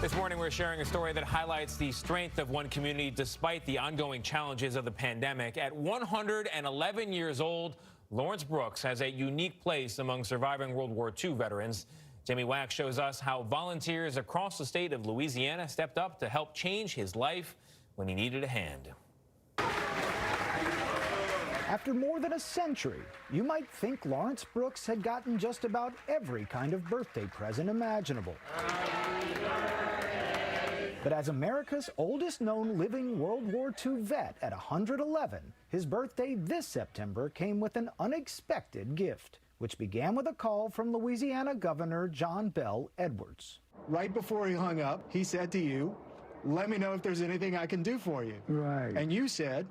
This morning, we're sharing a story that highlights the strength of one community despite the ongoing challenges of the pandemic. At 111 years old, Lawrence Brooks has a unique place among surviving World War II veterans. Jamie Wax shows us how volunteers across the state of Louisiana stepped up to help change his life when he needed a hand. After more than a century, you might think Lawrence Brooks had gotten just about every kind of birthday present imaginable. But as America's oldest known living World War II vet at 111, his birthday this September came with an unexpected gift, which began with a call from Louisiana Governor John Bell Edwards. Right before he hung up, he said to you, "Let me know if there's anything I can do for you." Right. And you said,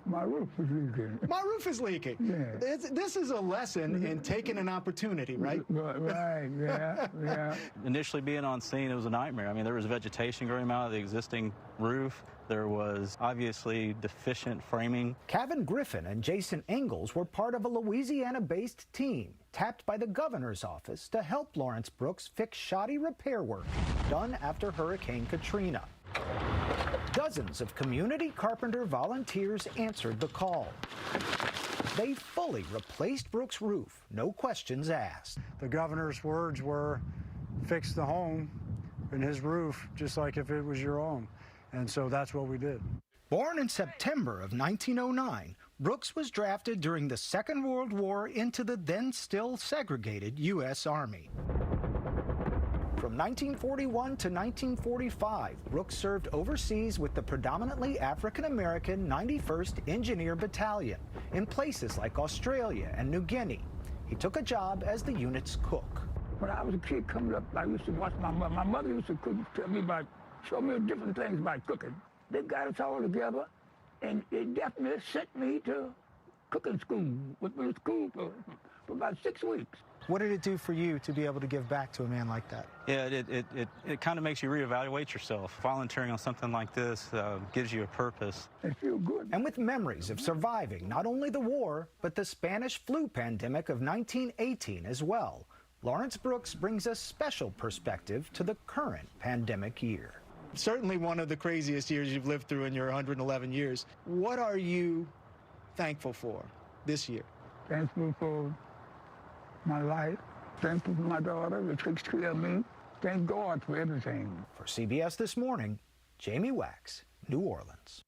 "My roof is leaking." "My roof is leaking." Yeah. This is a lesson in taking an opportunity, right? Right, yeah. Initially being on scene, it was a nightmare. I mean, there was vegetation growing out of the existing roof. There was obviously deficient framing. Kevin Griffin and Jason Ingalls were part of a Louisiana-based team tapped by the governor's office to help Lawrence Brooks fix shoddy repair work done after Hurricane Katrina. Dozens of community carpenter volunteers answered the call. They fully replaced Brooks' roof, no questions asked. The governor's words were, "Fix the home and his roof just like if it was your own." And so that's what we did. Born in September of 1909, Brooks was drafted during the Second World War into the then still segregated U.S. Army. From 1941 to 1945, Brooks served overseas with the predominantly African-American 91st Engineer Battalion in places like Australia and New Guinea. He took a job as the unit's cook. When I was a kid coming up, I used to watch my mother. My mother used to cook, show me different things by cooking. They got us all together, and it definitely sent me to cooking school, which was school for about 6 weeks. What did it do for you to be able to give back to a man like that? Yeah, it kind of makes you reevaluate yourself. Volunteering on something like this gives you a purpose. It feels good. And with memories of surviving not only the war, but the Spanish flu pandemic of 1918 as well, Lawrence Brooks brings a special perspective to the current pandemic year. Certainly one of the craziest years you've lived through in your 111 years. What are you thankful for this year? Thankful for my life. Thankful for my daughter that takes care of me. Thank God for everything. For CBS This Morning, Jamie Wax, New Orleans.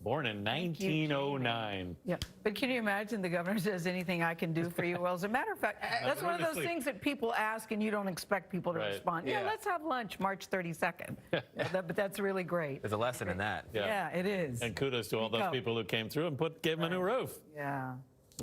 Born in 1909. Yeah, but can you imagine the governor says, "Anything I can do for you?" Well, as a matter of fact, that's one of those things that people ask and you don't expect people to respond. Yeah, let's have lunch March 32nd. But that's really great. There's a lesson in that. Yeah, it is. And kudos to all those people who came through and gave him a new roof. Yeah.